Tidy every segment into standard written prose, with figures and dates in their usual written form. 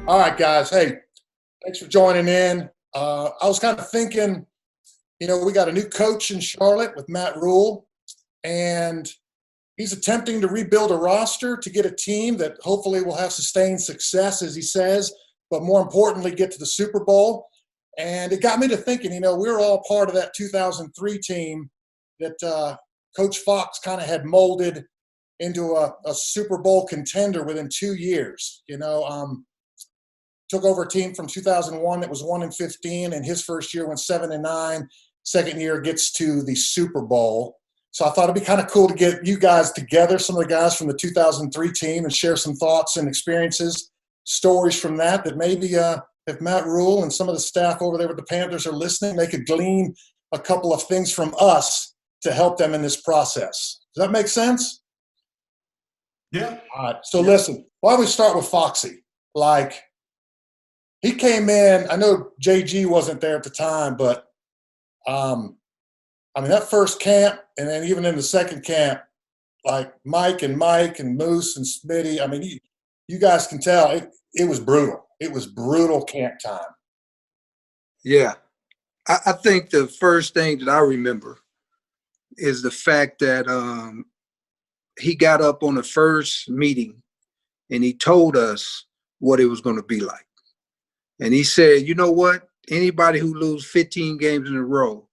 All right, guys. Hey, thanks for joining in. I was kind of thinking, we got a new coach in Charlotte with Matt Rule, and he's attempting to rebuild a roster to get a team that hopefully will have sustained success, as he says, but more importantly, get to the Super Bowl. And it got me to thinking, we were all part of that 2003 team that Coach Fox kind of had molded into a Super Bowl contender within 2 years. Took over a team from 2001 that was 1-15, and his first year went 7-9. Second year gets to the Super Bowl. So I thought it'd be kind of cool to get you guys together, some of the guys from the 2003 team, and share some thoughts and experiences, stories from that maybe if Matt Rule and some of the staff over there with the Panthers are listening, they could glean a couple of things from us to help them in this process. Does that make sense? Yeah. All right. So listen, why don't we start with Foxy? He came in, I know JG wasn't there at the time, but that first camp, and then even in the second camp, Mike and Moose and Smitty, you guys can tell it was brutal. It was brutal camp time. Yeah. I think the first thing that I remember is the fact that he got up on the first meeting and he told us what it was going to be like. And he said, you know what? Anybody who loses 15 games in a row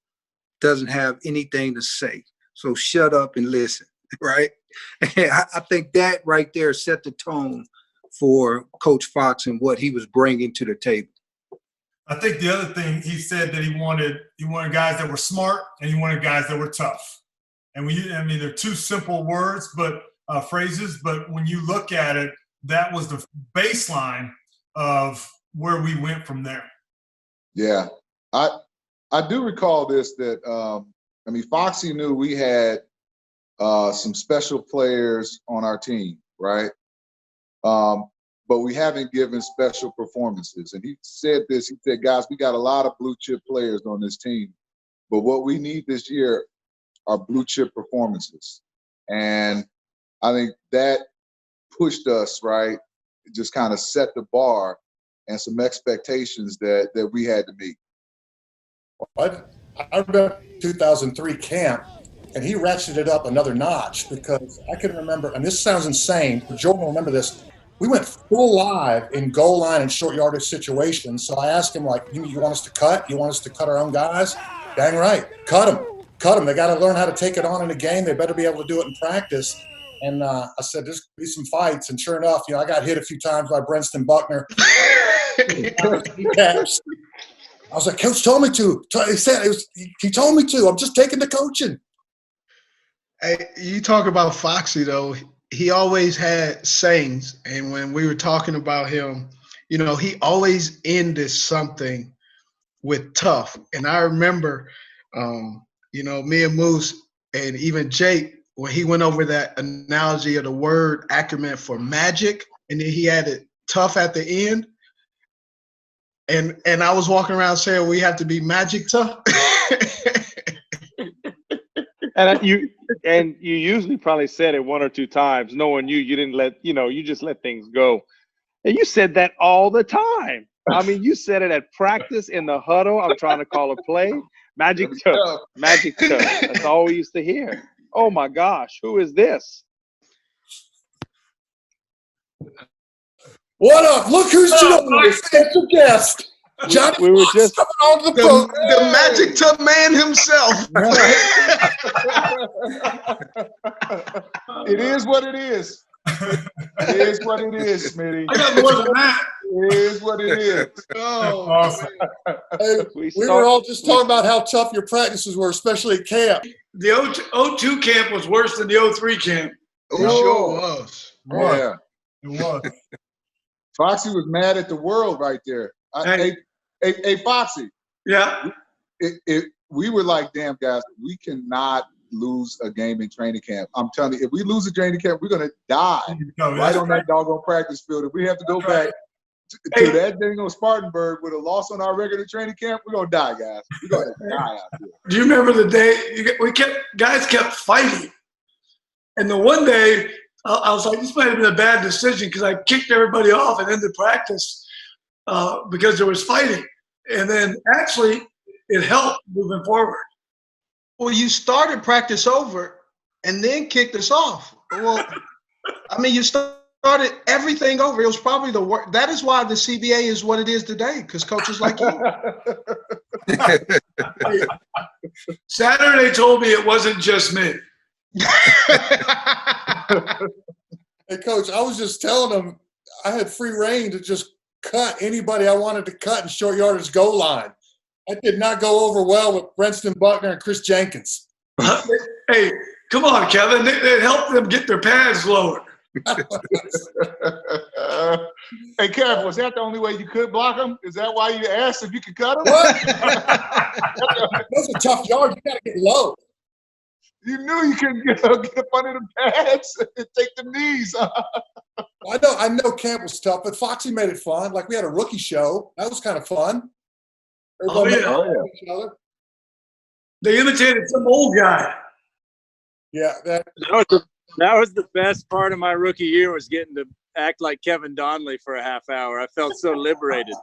doesn't have anything to say. So shut up and listen, right? And I think that right there set the tone for Coach Fox and what he was bringing to the table. I think the other thing he said that he wanted guys that were smart and he wanted guys that were tough. And they're two simple words, but phrases. But when you look at it, that was the baseline of where we went from there. Yeah, I do recall this that Foxy knew we had some special players on our team, right? But we haven't given special performances. And he said this. He said, guys, we got a lot of blue chip players on this team, but what we need this year are blue chip performances. And I think that pushed us, right? It just kind of set the bar and some expectations that we had to meet. I remember 2003 camp, and he ratcheted it up another notch because I can remember, and this sounds insane, but Jordan will remember this. We went full live in goal line and short yardage situations. So I asked him, you want us to cut? You want us to cut our own guys? Dang right. Cut them. Cut them. They got to learn how to take it on in a game. They better be able to do it in practice. And I said, there's going to be some fights. And sure enough, I got hit a few times by Brenston Buckner. I was like, Coach told me to. He told me to. I'm just taking the coaching. Hey, you talk about Foxy, though. He always had sayings. And when we were talking about him, he always ended something with tough. And I remember, me and Moose and even Jake, when he went over that analogy of the word acronym for magic, and then he added tough at the end. And I was walking around saying we have to be magic tough. And you usually probably said it one or two times, knowing you didn't you just let things go. And you said that all the time. You said it at practice in the huddle. I'm trying to call a play. Magic tough. Magic tough. That's all we used to hear. Oh my gosh, who is this? What up? Look who's joining us. Special guest. Johnny we were just coming on to the program. The magic tub man himself. It is what it is. It is what it is, Smitty. I got more than that. It is what it is. Oh, Awesome. Hey, we were all just talking about how tough your practices were, especially at camp. The 02 camp was worse than the 03 camp. It sure was. Yeah. It was. Foxy was mad at the world right there. Hey, Foxy. Yeah. We were like, damn, guys, we cannot lose a game in training camp. I'm telling you, if we lose a training camp, we're going to die right on that doggone practice field. If we have to go back to that thing on Spartanburg with a loss on our regular training camp, we're going to die, guys. We're going to die out there. Do you remember the day guys kept fighting? And the one day I was like, this might have been a bad decision because I kicked everybody off and ended practice. because there was fighting. And then actually it helped moving forward. Well, you started practice over and then kicked us off. Well, I mean, you started everything over. It was probably the worst. That is why the CBA is what it is today, because coaches like you. Saturday told me it wasn't just me. Hey, Coach, I was just telling them I had free reign to just cut anybody I wanted to cut in short yardage goal line. That did not go over well with Brenston Buckner and Chris Jenkins. Hey, come on, Kevin. It helped them get their pads lowered. Hey, Kev, was that the only way you could block him? Is that why you asked if you could cut him? What? Those are tough yards. You got to get low. You knew you couldn't get up under the pads and take the knees. I know camp was tough, but Foxy made it fun. Like we had a rookie show. That was kind of fun. Oh, yeah. made fun of each other. They imitated some old guy. Yeah, That was the best part of my rookie year, was getting to act like Kevin Donnelley for a half hour. I felt so liberated.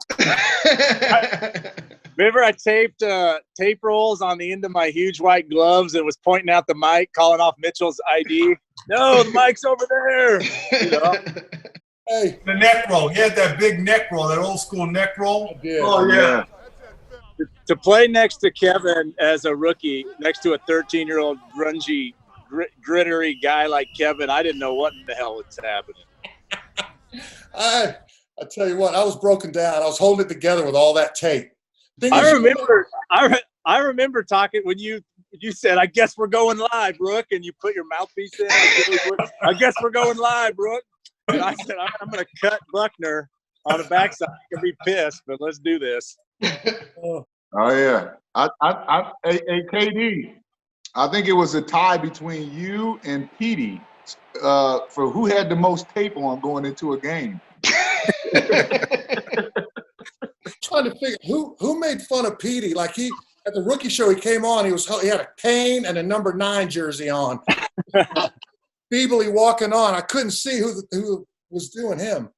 Remember I taped tape rolls on the end of my huge white gloves and was pointing out the mic, calling off Mitchell's ID. No, the mic's over there. You know? Hey, The neck roll. He had that big neck roll, that old school neck roll. I did. Oh, yeah. To play next to Kevin as a rookie, next to a 13-year-old grungy, grittery guy like Kevin, I didn't know what in the hell was happening. I tell you what, I was broken down. I was holding it together with all that tape. I remember talking when you said, "I guess we're going live, Rook," and you put your mouthpiece in. I guess we're going live, Rook. And I said, "I'm going to cut Buckner on the backside. I can be pissed, but let's do this." Oh yeah, hey, KD, I think it was a tie between you and Petey for who had the most tape on going into a game. Trying to figure who made fun of Petey. Like at the rookie show, he came on. He had a cane and a number 9 jersey on, feebly walking on. I couldn't see who was doing him.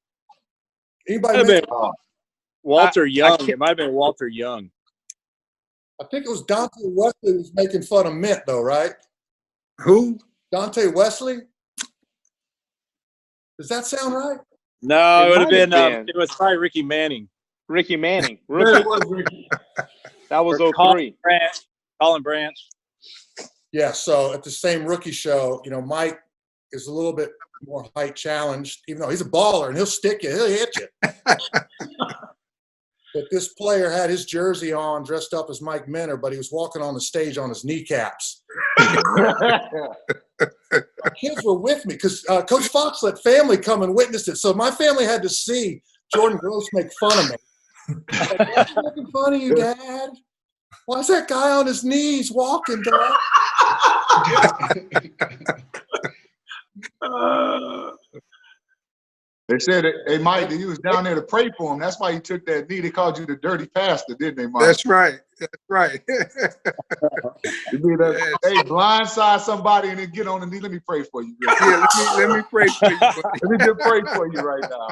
Anybody? Walter Young. It might have been Walter Young. I think it was Dante Wesley was making fun of Mint, though, right? Who? Dante Wesley. Does that sound right? No, it would have might been. have been. It was probably Ricky Manning. Ricky Manning. There it was, Ricky. That was Or 03. Colin Branch. Yeah. So at the same rookie show, Mike is a little bit more height challenged, even though he's a baller and he'll stick you, he'll hit you. But this player had his jersey on, dressed up as Mike Minner, but he was walking on the stage on his kneecaps. My kids were with me because Coach Fox let family come and witness it. So my family had to see Jordan Gross make fun of me. Like, why are you making fun of you, Dad? Why is that guy on his knees walking, Dad? They said, hey, Mike, he was down there to pray for him. That's why he took that knee. They called you the dirty pastor, didn't they, Mike? That's right. That's right. You mean that, hey, blindside somebody and then get on the knee. Let me pray for you. Yeah, let me pray for you. Let me just pray for you right now.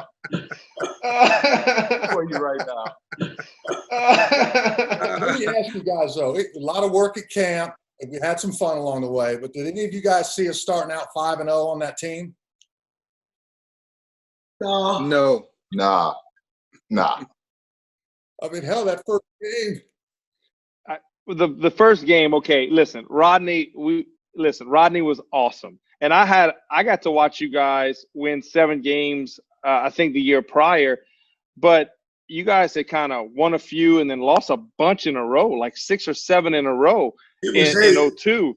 For you right now. Let me ask you guys, though. A lot of work at camp. And we had some fun along the way. But did any of you guys see us starting out 5-0 on that team? No. Nah. I mean, hell, that first game. The first game, okay, listen, Rodney was awesome. And I got to watch you guys win 7 games, I think the year prior, but you guys had kind of won a few and then lost a bunch in a row, like 6 or 7 in a row in 02.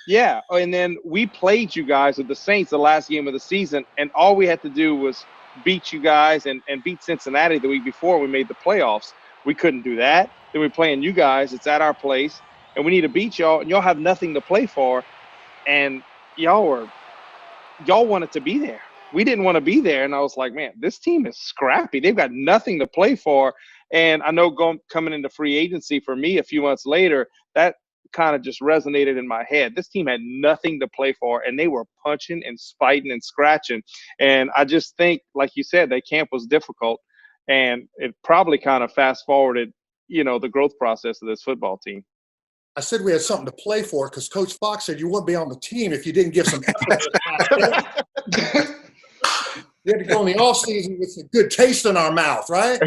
Yeah, and then we played you guys with the Saints the last game of the season, and all we had to do was beat you guys and beat Cincinnati the week before we made the playoffs. We couldn't do that. Then we're playing you guys. It's at our place, and we need to beat y'all, and y'all have nothing to play for, and y'all wanted to be there. We didn't want to be there, and I was like, man, this team is scrappy. They've got nothing to play for, and I know coming into free agency for me a few months later, that kind of just resonated in my head. This team had nothing to play for, and they were punching and fighting and scratching. And I just think, like you said, that camp was difficult. And it probably kind of fast forwarded, the growth process of this football team. I said we had something to play for because Coach Fox said you wouldn't be on the team if you didn't give some effort. We had to go in the offseason with a good taste in our mouth, right?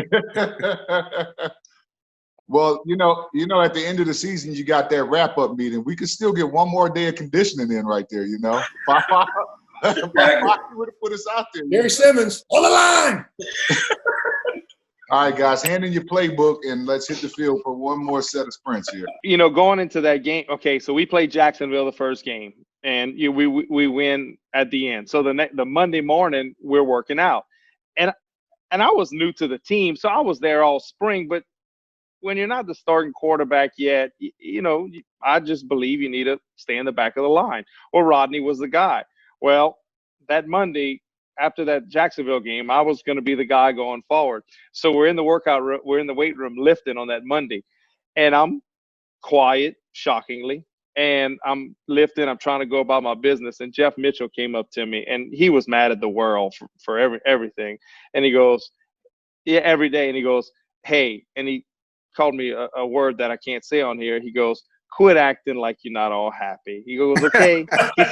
Well, at the end of the season, you got that wrap-up meeting. We could still get one more day of conditioning in right there, Fox would have put us out there. Gary Simmons, on the line! All right, guys, hand in your playbook, and let's hit the field for one more set of sprints here. Going into that game, okay, so we played Jacksonville the first game, and we win at the end. So the Monday morning, we're working out. And I was new to the team, so I was there all spring, but when you're not the starting quarterback yet, I just believe you need to stay in the back of the line. Well, Rodney was the guy. Well, that Monday, after that Jacksonville game, I was going to be the guy going forward. So we're in the workout room, we're in the weight room lifting on that Monday, and I'm quiet, shockingly, and I'm lifting. I'm trying to go about my business, and Jeff Mitchell came up to me, and he was mad at the world for everything. And he goes, yeah, every day, and he goes, hey, and he called me a word that I can't say on here. He goes, quit acting like you're not all happy. He goes, okay. He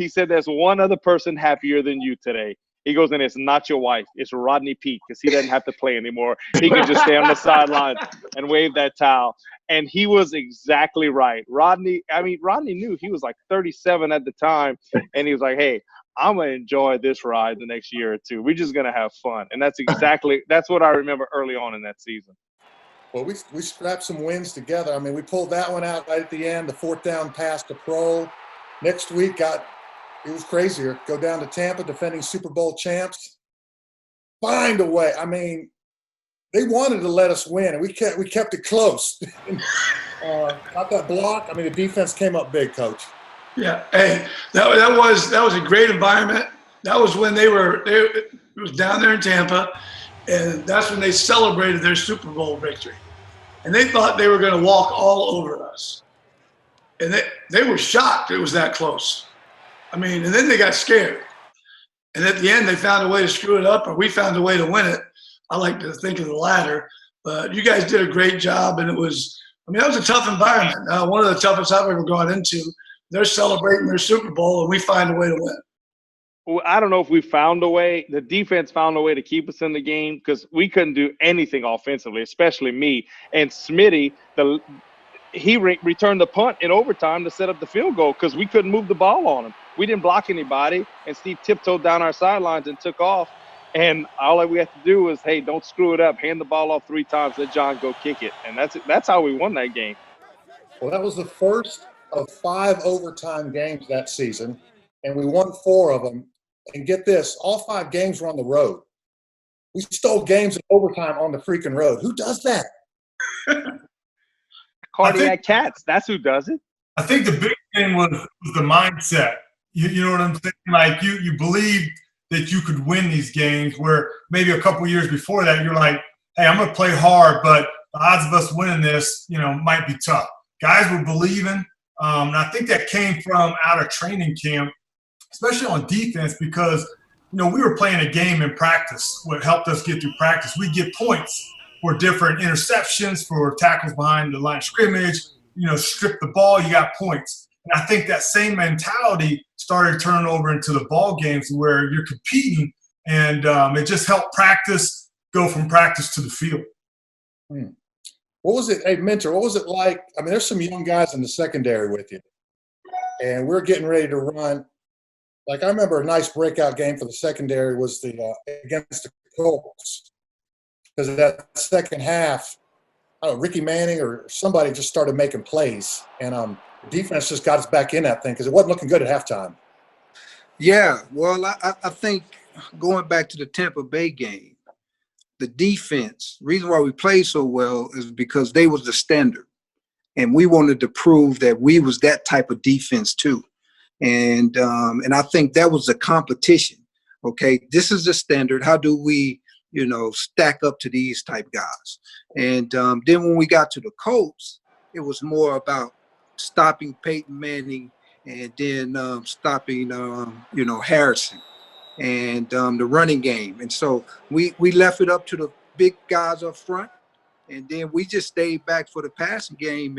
said there's one other person happier than you today. He goes, and it's not your wife. It's Rodney Peete, because he doesn't have to play anymore. He can just stay on the sideline and wave that towel. And he was exactly right. Rodney knew he was like 37 at the time. And he was like, hey, I'm going to enjoy this ride the next year or two. We're just going to have fun. And that's what I remember early on in that season. Well, we scrapped some wins together. I mean, we pulled that one out right at the end, the 4th down pass to Pro. Next week, it was crazier. Go down to Tampa, defending Super Bowl champs. Find a way. I mean, they wanted to let us win, and we kept it close. Got that block. I mean, the defense came up big, Coach. Yeah. Hey, that was a great environment. That was when it was down there in Tampa, and that's when they celebrated their Super Bowl victory. And they thought they were going to walk all over us. And they were shocked it was that close. I mean, and then they got scared. And at the end, they found a way to screw it up, or we found a way to win it. I like to think of the latter. But you guys did a great job, and that was a tough environment. One of the toughest I've ever gone into. They're celebrating their Super Bowl, and we find a way to win. Well, I don't know if we found a way. The defense found a way to keep us in the game because we couldn't do anything offensively, especially me. And Smitty, he returned the punt in overtime to set up the field goal because we couldn't move the ball on him. We didn't block anybody, and Steve tiptoed down our sidelines and took off. And all we had to do was, hey, don't screw it up. Hand the ball off 3 times, let John go kick it. And that's how we won that game. Well, that was the first of 5 overtime games that season, and we won 4 of them. And get this, all 5 games were on the road. We stole games in overtime on the freaking road. Who does that? Cardiac Cats, that's who does it. I think the big thing was the mindset. You know what I'm saying? Like you believed that you could win these games where maybe a couple years before that you're like, hey, I'm going to play hard, but the odds of us winning this, might be tough. Guys were believing. And I think that came from out of training camp, especially on defense, because, we were playing a game in practice. What helped us get through practice, we get points for different interceptions, for tackles behind the line of scrimmage, strip the ball, you got points. And I think that same mentality started turning over into the ball games where you're competing, and it just helped practice go from practice to the field. What was it, hey, Mentor, what was it like? I mean, there's some young guys in the secondary with you, and we're getting ready to run. Like, I remember a nice breakout game for the secondary was against the Colts, because of that second half, I don't know, Ricky Manning or somebody just started making plays, and the defense just got us back in that thing because it wasn't looking good at halftime. Yeah, well, I think going back to the Tampa Bay game, the defense, reason why we played so well is because they was the standard. And we wanted to prove that we was that type of defense too. And I think that was the competition. Okay, this is the standard. How do we, stack up to these type guys? And then when we got to the Colts, it was more about stopping Peyton Manning and then stopping, Harrison. and the running game. And so we left it up to the big guys up front, and then we just stayed back for the passing game,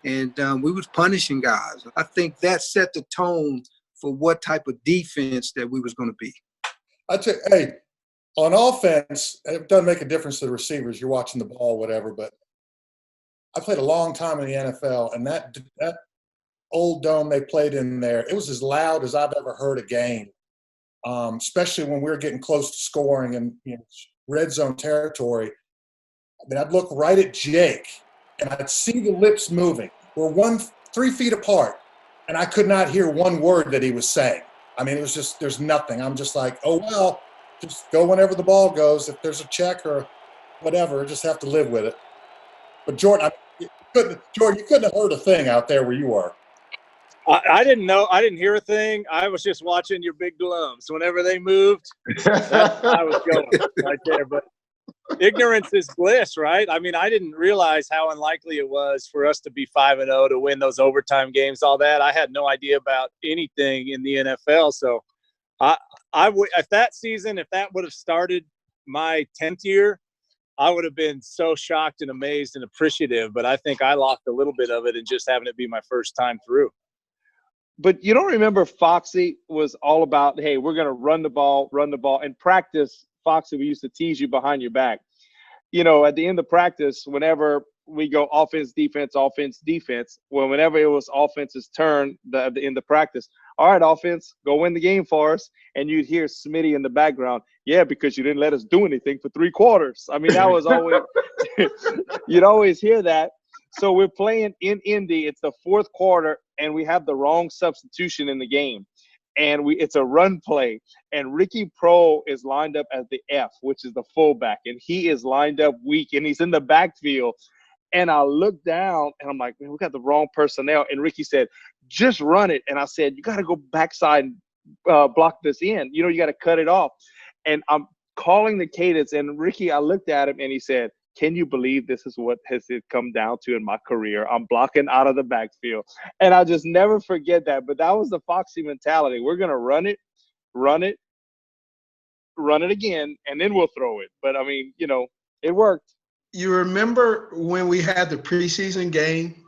and we was punishing guys. I think that set the tone for what type of defense that we was going to be. I tell you, hey, on offense, it doesn't make a difference to the receivers. You're watching the ball, whatever. But I played a long time in the NFL, and that old dome they played in there, it was as loud as I've ever heard a game. Especially when we were getting close to scoring in red zone territory. I mean, I'd look right at Jake, and I'd see the lips moving. We're 3 feet apart, and I could not hear one word that he was saying. I mean, it was just, there's nothing. I'm just like, oh, well, just go whenever the ball goes. If there's a check or whatever, just have to live with it. But Jordan, you couldn't have heard a thing out there where you were. I didn't know. I didn't hear a thing. I was just watching your big Delhommes. Whenever they moved, I was going right there. But ignorance is bliss, right? I mean, I didn't realize how unlikely it was for us to be 5-0 to win those overtime games, all that. I had no idea about anything in the NFL. So I would, if that would have started my 10th year, I would have been so shocked and amazed and appreciative. But I think I lost a little bit of it in just having it be my first time through. But you don't remember Foxy was all about, hey, we're going to run the ball. In practice, Foxy, we used to tease you behind your back. At the end of practice, whenever we go offense, defense, well, whenever it was offense's turn at the end of practice, all right, offense, go win the game for us. And you'd hear Smitty in the background, yeah, because you didn't let us do anything for 3 quarters. I mean, that was always – you'd always hear that. So we're playing in Indy. It's the 4th quarter, and we have the wrong substitution in the game. And it's a run play. And Ricky Pro is lined up as the F, which is the fullback. And he is lined up weak, and he's in the backfield. And I look down, and I'm like, man, we got the wrong personnel. And Ricky said, just run it. And I said, you got to go backside and block this in. You got to cut it off. And I'm calling the cadence. And Ricky, I looked at him, and he said, can you believe this is what has it come down to in my career? I'm blocking out of the backfield. And I'll just never forget that. But that was the Foxy mentality. We're going to run it again, and then we'll throw it. But, I mean, it worked. You remember when we had the preseason game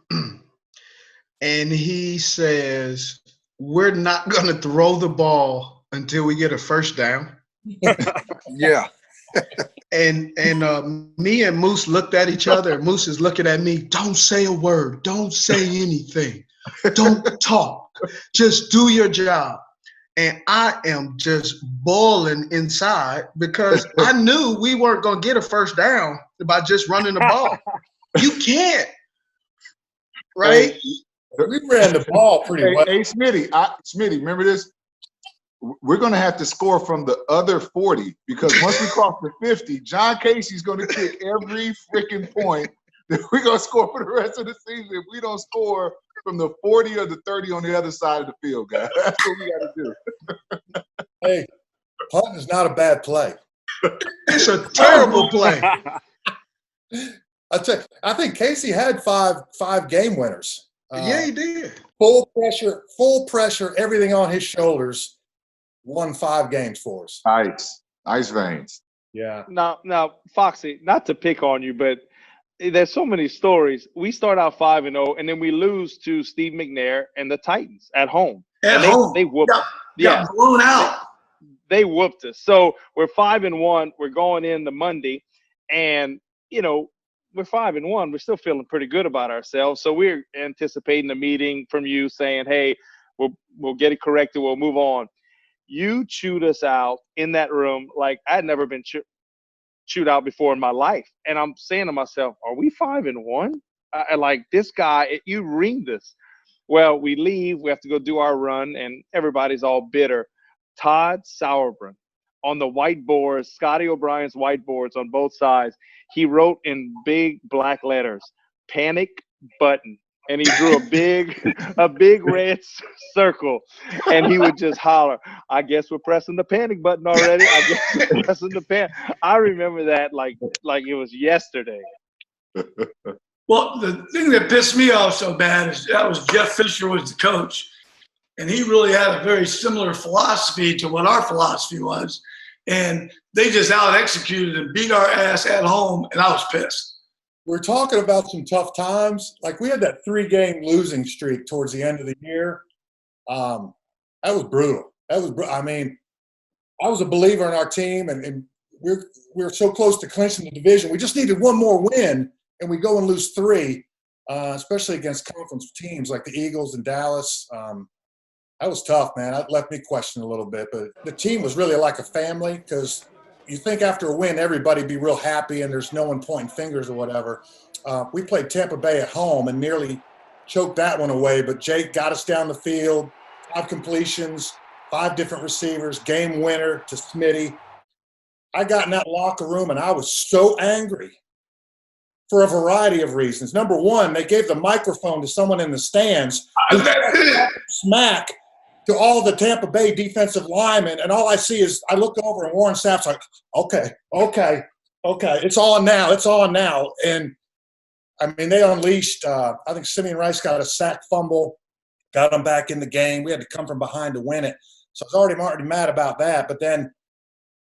and he says, we're not going to throw the ball until we get a first down? Yeah. And me and Moose looked at each other, and Moose is looking at me. Don't say a word. Don't say anything. Don't talk. Just do your job. And I am just boiling inside because I knew we weren't going to get a first down by just running the ball. You can't. Right? Hey, we ran the ball pretty well. Hey, Smitty, remember this? We're going to have to score from the other 40 because once we cross the 50, John Casey's going to kick every freaking point that we're going to score for the rest of the season if we don't score from the 40 or the 30 on the other side of the field, guys. That's what we got to do. Hey, punting is not a bad play. It's a terrible play. I think Casey had five game winners. Yeah, he did. Full pressure, everything on his shoulders. Won 5 games for us. Ice veins. Yeah. Now, Foxy, not to pick on you, but there's so many stories. We start out 5-0, and then we lose to Steve McNair and the Titans at home. They whooped us. Yeah, blown out. They whooped us. So we're 5-1. We're going in the Monday, and we're 5-1. We're still feeling pretty good about ourselves. So we're anticipating a meeting from you saying, "Hey, we'll get it corrected. We'll move on." You chewed us out in that room like I'd never been chewed out before in my life. And I'm saying to myself, are we 5-1? Like this guy, you reamed us. Well, we leave. We have to go do our run, and everybody's all bitter. Todd Sauerbrunn on the whiteboards, Scotty O'Brien's whiteboards on both sides, he wrote in big black letters, "Panic button." And he drew a big red circle, and he would just holler, "I guess we're pressing the panic button already. I guess we're pressing the panic." I remember that like it was yesterday. Well, the thing that pissed me off so bad is that was Jeff Fisher was the coach, and he really had a very similar philosophy to what our philosophy was. And they just out-executed and beat our ass at home, and I was pissed. We're talking about some tough times. Like, we had that 3-game losing streak towards the end of the year. That was brutal. I mean, I was a believer in our team, and we're so close to clinching the division. We just needed one more win, and we go and lose 3, especially against conference teams like the Eagles and Dallas. That was tough, man. That left me question a little bit. But the team was really like a family, because you think after a win everybody be real happy and there's no one pointing fingers or whatever. We played Tampa Bay at home and nearly choked that one away, but Jake got us down the field, 5 completions, 5 different receivers, game winner to Smitty. I got in that locker room and I was so angry for a variety of reasons. Number one, they gave the microphone to someone in the stands who smack to all the Tampa Bay defensive linemen, and all I see is I look over and Warren Sapp's like, okay, it's on now. And, I mean, they unleashed, I think Simeon Rice got a sack fumble, got them back in the game. We had to come from behind to win it. So I was already mad about that. But then a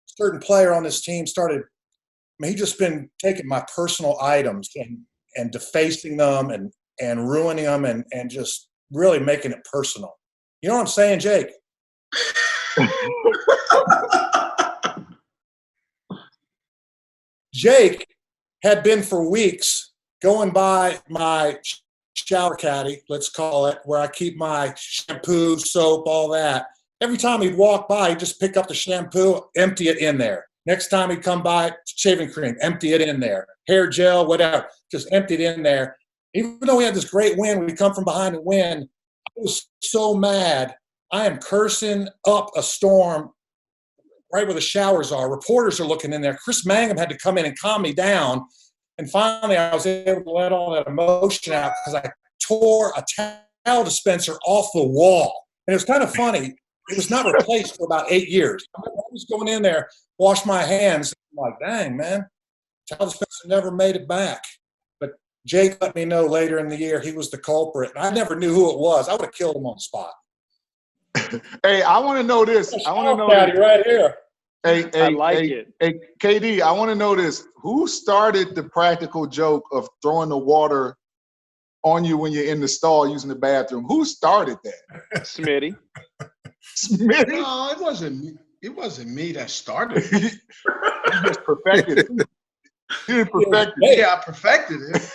certain player on this team started – I mean, he just been taking my personal items and defacing them and ruining them and just really making it personal. You know what I'm saying, Jake? Jake had been for weeks going by my shower caddy, let's call it, where I keep my shampoo, soap, all that. Every time he'd walk by, he'd just pick up the shampoo, empty it in there. Next time he'd come by, shaving cream, empty it in there. Hair gel, whatever, just empty it in there. Even though we had this great win, we come from behind and win, I was so mad. I am cursing up a storm right where the showers are. Reporters are looking in there. Chris Mangum had to come in and calm me down. And finally, I was able to let all that emotion out because I tore a towel dispenser off the wall. And it was kind of funny. It was not replaced for about 8 years. I was going in there, wash my hands. I'm like, dang, man, towel dispenser never made it back. But Jake let me know later in the year he was the culprit. And I never knew who it was. I would have killed him on the spot. Hey, I want to know this. I want to know Daddy right here. Hey, I like it. Hey, KD, I want to know this. Who started the practical joke of throwing the water on you when you're in the stall using the bathroom? Who started that? Smitty. Smitty? No, it wasn't me that started it. You just perfected it. You perfected it. Yeah, I perfected it.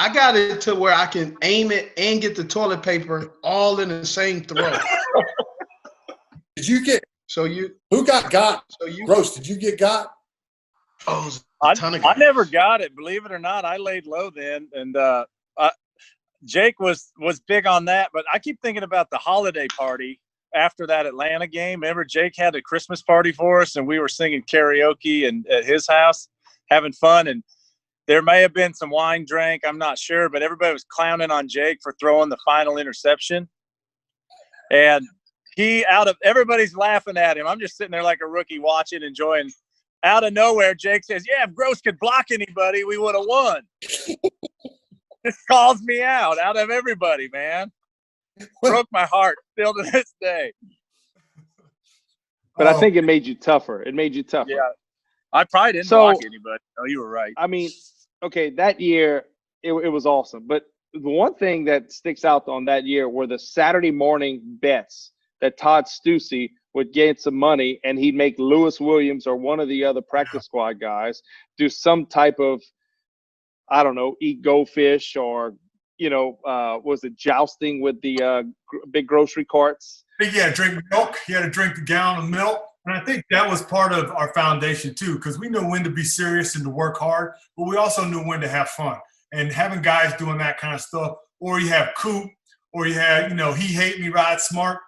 I got it to where I can aim it and get the toilet paper all in the same throw. Did you get who got? So you Gross, did you get got? Oh, it was I a ton of guys. never got it, believe it or not. I laid low then, and Jake was big on that. But I keep thinking about the holiday party after that Atlanta game. Remember, Jake had a Christmas party for us, and we were singing karaoke and at his house, having fun. And there may have been some wine drank, I'm not sure, but everybody was clowning on Jake for throwing the final interception. And everybody's laughing at him. I'm just sitting there like a rookie watching, enjoying. Out of nowhere, Jake says, yeah, if Gross could block anybody, we would have won. This calls me out of everybody, man. Broke my heart still to this day. But I think it made you tougher. Yeah. I probably didn't block anybody. No, you were right. I mean, okay, that year, it was awesome. But the one thing that sticks out on that year were the Saturday morning bets that Todd Stussy would get some money, and he'd make Lewis Williams or one of the other practice squad guys do some type of, I don't know, eat goldfish or, was it jousting with the big grocery carts? I think he had to drink milk. He had to drink the gallon of milk. And I think that was part of our foundation too, because we knew when to be serious and to work hard, but we also knew when to have fun. And having guys doing that kind of stuff, or you have Coop, or you have, he hate me, ride smart.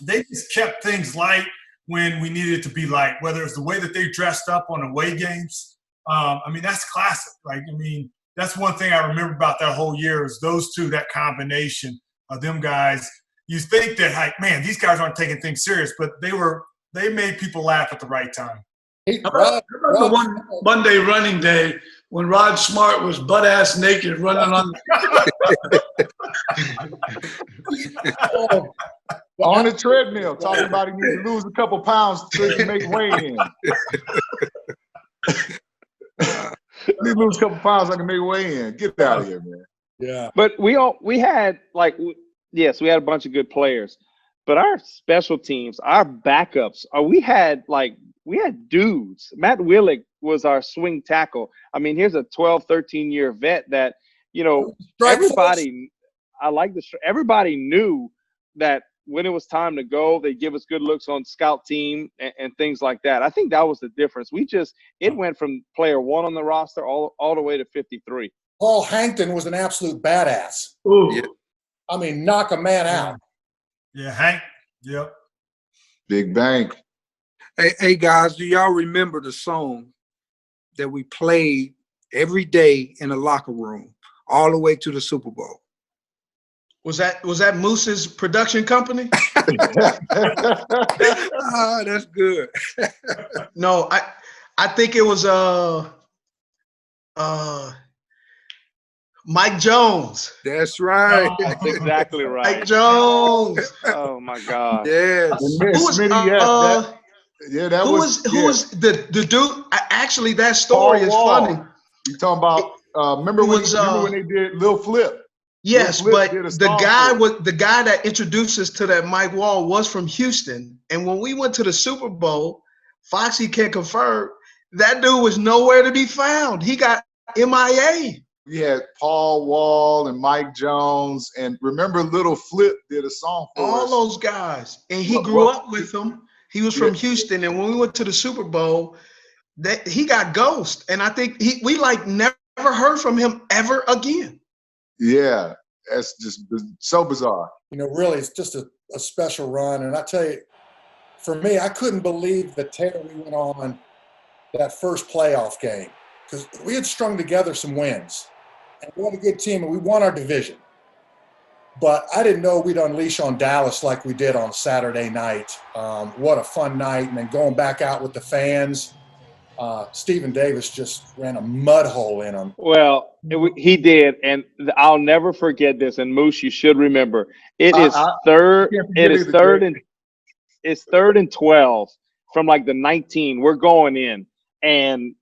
They just kept things light when we needed it to be light, whether it's the way that they dressed up on away games. That's classic. That's one thing I remember about that whole year is those two, that combination of them guys. You think that, man, these guys aren't taking things serious, but they made people laugh at the right time. How about the one Monday running day when Rod Smart was butt-ass naked running on On the treadmill, talking about he needs to lose a couple pounds so he can make weigh-in. Need to lose a couple pounds so I can make weigh-in. Get out of here, man. Yeah. But we had yes, we had a bunch of good players, but our special teams, our backups, we had dudes. Matt Willick was our swing tackle. I mean, here's a 12, 13-year vet that, everybody knew that when it was time to go, they give us good looks on scout team and things like that. I think that was the difference. It went from player 1 on the roster all the way to 53. Paul Hankton was an absolute badass. Ooh. Yeah. I mean, knock a man out. Yeah, Hank. Yep. Big bank. Hey guys, do y'all remember the song that we played every day in the locker room all the way to the Super Bowl? Was that Moose's production company? Ah, that's good. No, I think it was Mike Jones. That's right. That's exactly right. Mike Jones. Oh my God. Yes. Who was that was the dude? Actually, that story is funny. You talking about? Remember when they did Lil Flip? Yes, Lil Flip but did a the song guy that introduced us to that Mike Wall was from Houston, and when we went to the Super Bowl, Foxy can confirm that dude was nowhere to be found. He got MIA. We had Paul Wall and Mike Jones, and remember Little Flip did a song for us. All those guys, and he grew up with them. He was from Houston, and when we went to the Super Bowl, he got ghosted, and I think we never heard from him ever again. Yeah, that's just so bizarre. Really, it's just a special run. And I tell you, for me, I couldn't believe the tear we went on that first playoff game because we had strung together some wins. And we had a good team, and we won our division. But I didn't know we'd unleash on Dallas like we did on Saturday night. What a fun night. And then going back out with the fans, Stephen Davis just ran a mud hole in them. Well, he did, and I'll never forget this. And Moose, you should remember, it's third and 12 from the 19. We're going in, and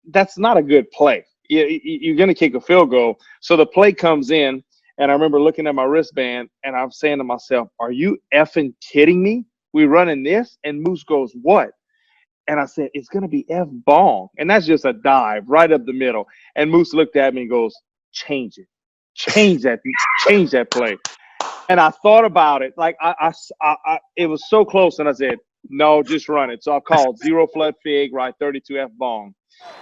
that's not a good play. You're going to kick a field goal. So the play comes in, and I remember looking at my wristband, and I'm saying to myself, "Are you effing kidding me? We running this?" And Moose goes, "What?" And I said, "It's going to be F bong." And that's just a dive right up the middle. And Moose looked at me and goes, "Change it. Change that play." And I thought about it. It was so close. And I said, "No, just run it." So I called zero flood fig, right? 32 F bong.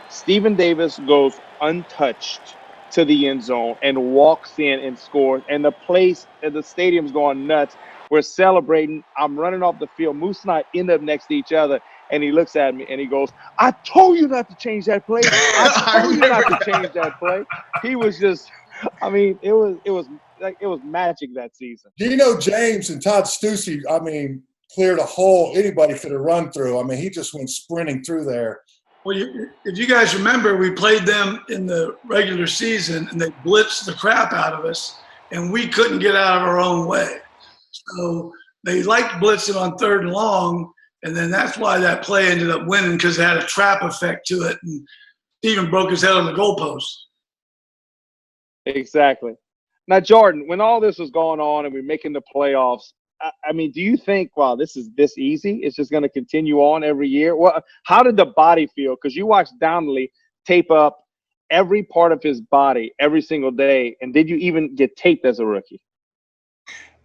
Stephen Davis goes untouched to the end zone and walks in and scores. And the stadium's going nuts. We're celebrating. I'm running off the field. Moose and I end up next to each other. And he looks at me and he goes, "I told you not to change that play. I told you not to change that play." He was just, it was magic that season. James and Todd Stussy, cleared a hole anybody could have run through. He just went sprinting through there. Well, if you guys remember, we played them in the regular season, and they blitzed the crap out of us, and we couldn't get out of our own way. So they liked blitzing on 3rd and long, and then that's why that play ended up winning, because it had a trap effect to it, and Steven broke his head on the goalpost. Exactly. Now, Jordan, when all this was going on and we're making the playoffs, do you think, wow, this is this easy? It's just going to continue on every year? Well, how did the body feel? Because you watched Donnalley tape up every part of his body every single day. And did you even get taped as a rookie?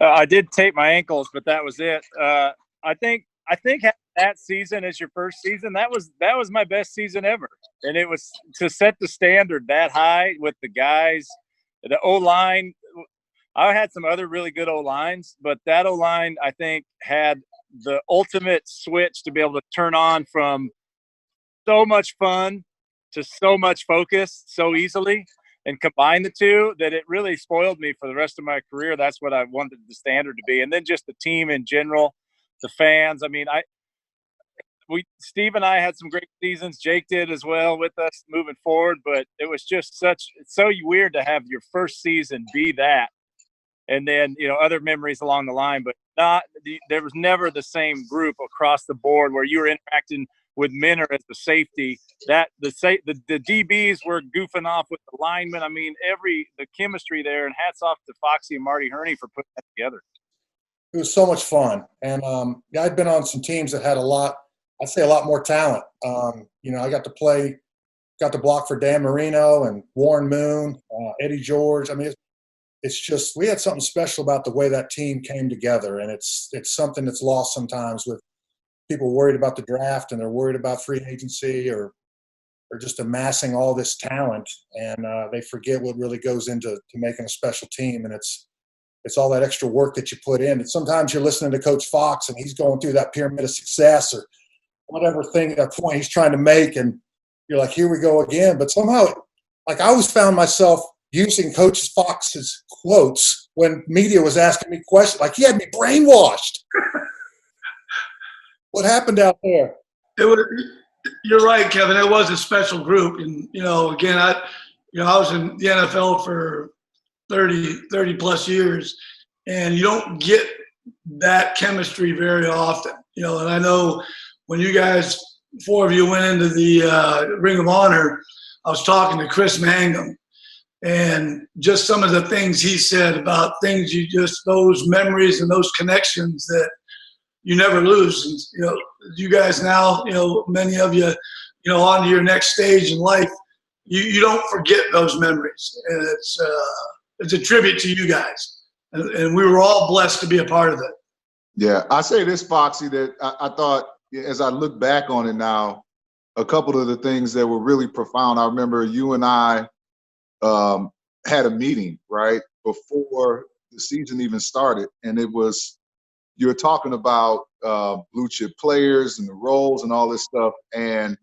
I did tape my ankles, but that was it. I think that season as your first season, that was my best season ever. And it was to set the standard that high with the guys, the O-line. I had some other really good O-lines, but that O-line, I think, had the ultimate switch to be able to turn on from so much fun to so much focus so easily and combine the two that it really spoiled me for the rest of my career. That's what I wanted the standard to be. And then just the team in general, the fans. Steve and I had some great seasons. Jake did as well with us moving forward, but it was just so weird to have your first season be that. and then other memories along the line, but there was never the same group across the board where you were interacting with Minner as the safety. That the DBs were goofing off with the linemen. I mean, the chemistry there, and hats off to Foxy and Marty Herney for putting that together. It was so much fun, and I'd been on some teams that had a lot more talent. I got to block for Dan Marino and Warren Moon, Eddie George. I mean, it's just we had something special about the way that team came together, and it's something that's lost sometimes with people worried about the draft and they're worried about free agency or just amassing all this talent, and they forget what really goes into making a special team, and it's all that extra work that you put in. And sometimes you're listening to Coach Fox and he's going through that pyramid of success or whatever point he's trying to make, and you're like, here we go again. But somehow, like, I always found myself using Coach Fox's quotes when media was asking me questions. Like, he had me brainwashed. What happened out there? You're right, Kevin. It was a special group. And, again, I was in the NFL for 30 plus years, and you don't get that chemistry very often. And I know when you guys, 4 of you went into the Ring of Honor, I was talking to Chris Mangum, and just some of the things he said about things those memories and those connections that you never lose. And, you guys now, many of you, on to your next stage in life, you don't forget those memories. And it's a tribute to you guys. And we were all blessed to be a part of it. Yeah, I say this, Foxy, that I thought, as I look back on it now, a couple of the things that were really profound. I remember you and I had a meeting, right, before the season even started. And you were talking about blue chip players and the roles and all this stuff. And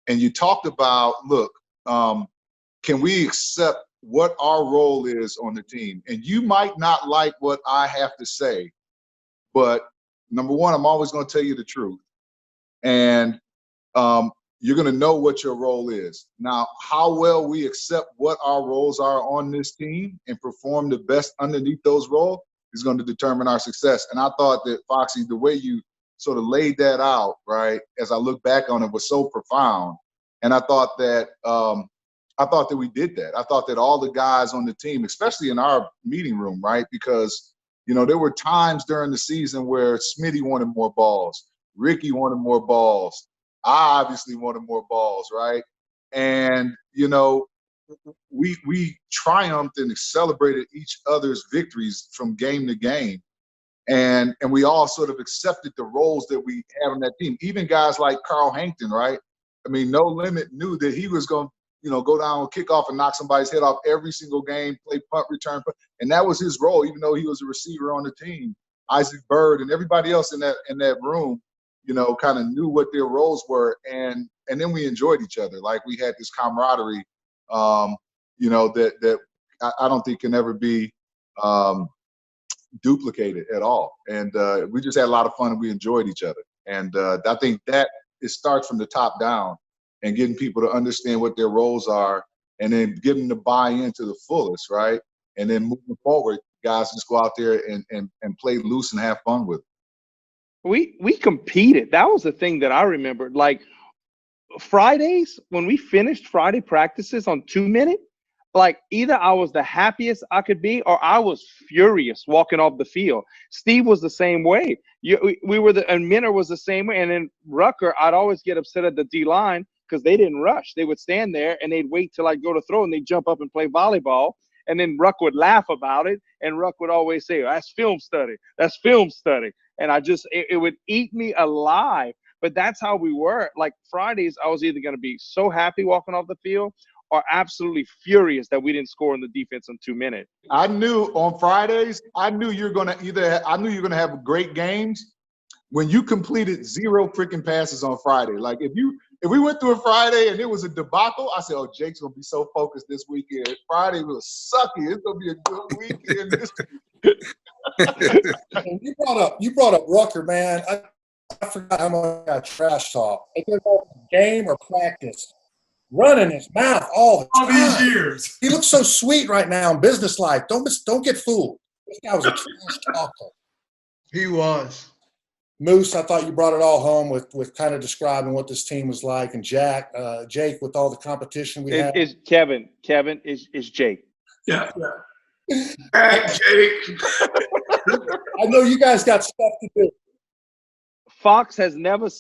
you talked about, look, can we accept what our role is on the team? And you might not like what I have to say, but number one, I'm always going to tell you the truth. And you're going to know what your role is. Now, how well we accept what our roles are on this team and perform the best underneath those roles is going to determine our success. And I thought that, Foxy, the way you sort of laid that out, right, as I look back on it, was so profound. And I thought that we did that. I thought that all the guys on the team, especially in our meeting room, right, because, there were times during the season where Smitty wanted more balls, Ricky wanted more balls, I obviously wanted more balls, right? And, we triumphed and celebrated each other's victories from game to game. And we all sort of accepted the roles that we had on that team. Even guys like Carl Hankton, right? I mean, No Limit knew that he was going to, go down on kickoff and knock somebody's head off every single game, play punt return. And that was his role, even though he was a receiver on the team. Isaac Bird and everybody else in that room, kind of knew what their roles were. And then we enjoyed each other. Like, we had this camaraderie, that I don't think can ever be duplicated at all. And we just had a lot of fun and we enjoyed each other. And I think that it starts from the top down and getting people to understand what their roles are and then getting them to buy into the fullest, right? And then moving forward, guys just go out there and play loose and have fun with it. We competed. That was the thing that I remembered. Like, Fridays, when we finished Friday practices on 2-minute, like, either I was the happiest I could be or I was furious walking off the field. Steve was the same way. And Minner was the same way. And then Rucker, I'd always get upset at the D-line because they didn't rush. They would stand there and they'd wait till I go to throw and they'd jump up and play volleyball. And then Ruck would laugh about it. And Ruck would always say, that's film study. That's film study. And it would eat me alive. But that's how we were. Like, Fridays, I was either going to be so happy walking off the field or absolutely furious that we didn't score in the defense in 2 minutes. I knew on Fridays, I knew you're going to have great games when you completed 0 freaking passes on Friday. Like, if we went through a Friday and it was a debacle, I said, oh, Jake's going to be so focused this weekend. Friday was sucky. It's going to be a good weekend this week. You brought up Rucker, man. I forgot how much I trash talk. Game or practice, running his mouth all the All these time. years. He looks so sweet right now in business life. Don't get fooled. This guy was a trash talker. He was. Moose, I thought you brought it all home with kind of describing what this team was like, and Jake, with all the competition we had. Is Kevin is Jake. Yeah. Hey, Jake. I know you guys got stuff to do. Foxy has never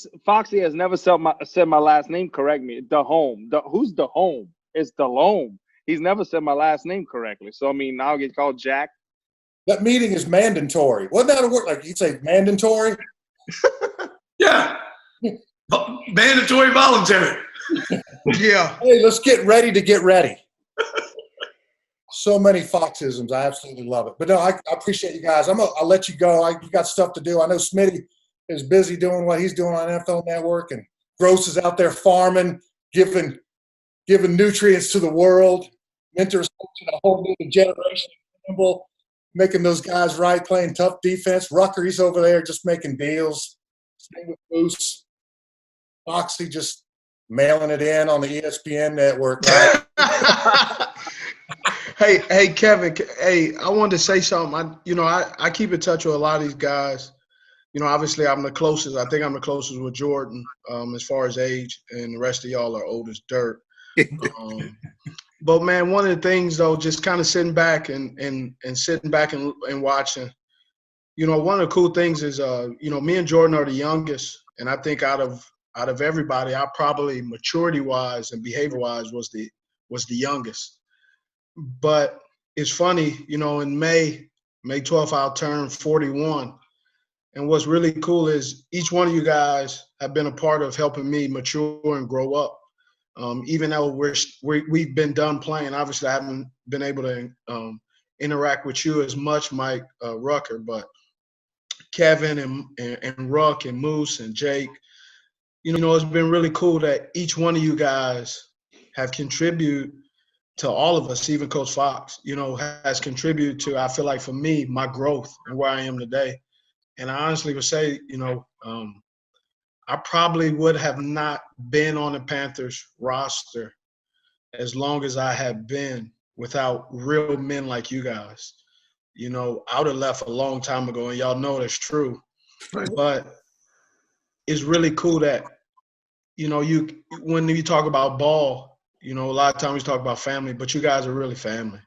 said my last name. Correct me. Delhomme. Who's Delhomme? It's Delhomme. He's never said my last name correctly. So I mean, now I get called Jack. That meeting is mandatory. Wasn't that a word? Like you'd say mandatory? Yeah. Mandatory voluntary. Yeah. Hey, let's get ready to get ready. So many Foxisms. I absolutely love it. But no, I appreciate you guys. I'll let you go. You got stuff to do. I know Smitty is busy doing what he's doing on NFL Network, and Gross is out there farming, giving nutrients to the world, mentors a whole new generation of people, making those guys right, playing tough defense. Rucker, he's over there just making deals. Same with Moose. Foxy just mailing it in on the ESPN network. Right? Hey, Kevin. Hey, I wanted to say something. I keep in touch with a lot of these guys. Obviously I'm the closest. I think I'm the closest with Jordan as far as age, and the rest of y'all are old as dirt. But man, one of the things though, just kind of sitting back and sitting back and watching. One of the cool things is me and Jordan are the youngest, and I think out of everybody, I probably maturity wise and behavior wise was the youngest. But it's funny, in May 12th, I'll turn 41. And what's really cool is each one of you guys have been a part of helping me mature and grow up. Even though we've been done playing, obviously I haven't been able to interact with you as much, Mike Rucker, but Kevin and Ruck and Moose and Jake, it's been really cool that each one of you guys have contributed to all of us, even Coach Fox, has contributed to, I feel like for me, my growth and where I am today. And I honestly would say, I probably would have not been on the Panthers roster as long as I have been without real men like you guys. I would have left a long time ago, and y'all know that's true. Right. But it's really cool that, when you talk about ball, a lot of times we talk about family, but you guys are really family.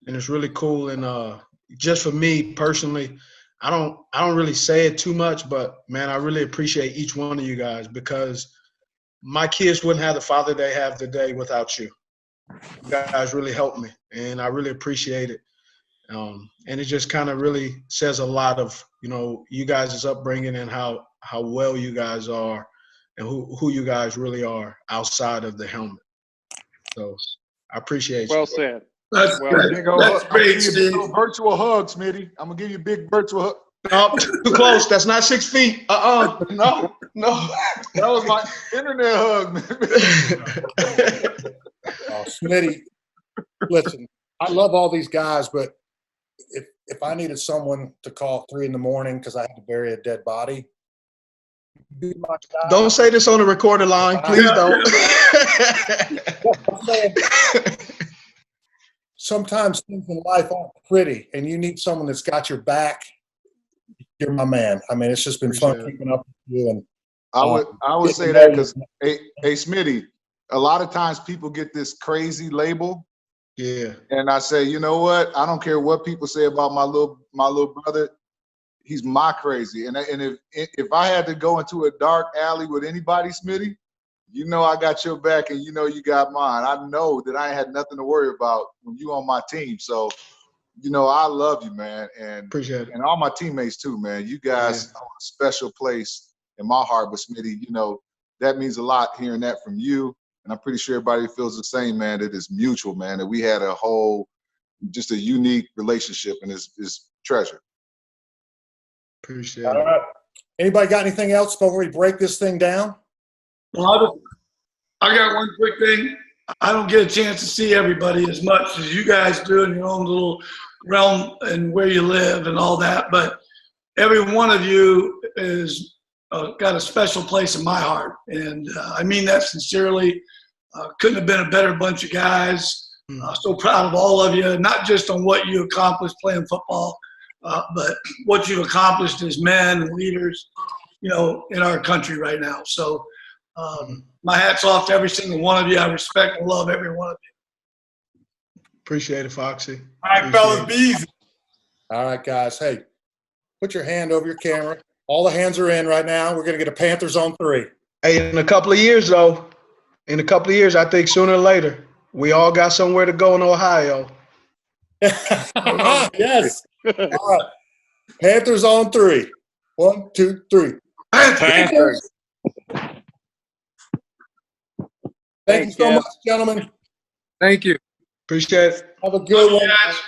And it's really cool. And just for me personally, I don't really say it too much, but man, I really appreciate each one of you guys, because my kids wouldn't have the father they have today without you. You guys really helped me, and I really appreciate it. And it just kind of really says a lot of, you guys' upbringing and how well you guys are and who you guys really are outside of the helmet. So I appreciate you. Well said. That's great, Steve. Virtual hug, Smitty. I'm gonna give you a big virtual hug. No, too close. That's not 6 feet. No. That was my internet hug, man. Oh, Smitty, listen, I love all these guys, but if I needed someone to call 3 a.m. because I had to bury a dead body, be my guy. Don't say this on the recorded line. Please don't. Sometimes things in life aren't pretty, and you need someone that's got your back. You're my man. I mean, it's just been fun keeping up with you. And I would say that because, hey, Smitty, a lot of times people get this crazy label. Yeah. And I say, you know what? I don't care what people say about my little brother. He's my crazy. And if I had to go into a dark alley with anybody, Smitty, I got your back, and you got mine. I know that I ain't had nothing to worry about when you on my team. So, I love you, man. And appreciate it. And all my teammates too, man. You guys have a special place in my heart. But Smitty, that means a lot hearing that from you. And I'm pretty sure everybody feels the same, man, that it's mutual, man, that we had just a unique relationship, and it's treasure. Appreciate all it. right. Anybody got anything else before we break this thing down? Well, I got one quick thing. I don't get a chance to see everybody as much as you guys do in your own little realm and where you live and all that, but every one of you is got a special place in my heart, and I mean that sincerely. Couldn't have been a better bunch of guys. So proud of all of you, not just on what you accomplished playing football, but what you've accomplished as men and leaders, in our country right now. So my hat's off to every single one of you. I respect and love every one of you. Appreciate it, Foxy. All right, fellas, be easy. All right, guys. Hey, put your hand over your camera. All the hands are in right now. We're going to get a Panthers on 3. Hey, in a couple of years, though, I think sooner or later, we all got somewhere to go in Ohio. Yes. All right. Panthers on 3. 1, 2, 3. Panthers. Thank you so much, gentlemen. Thank you. Appreciate it. Have a good one. Guys.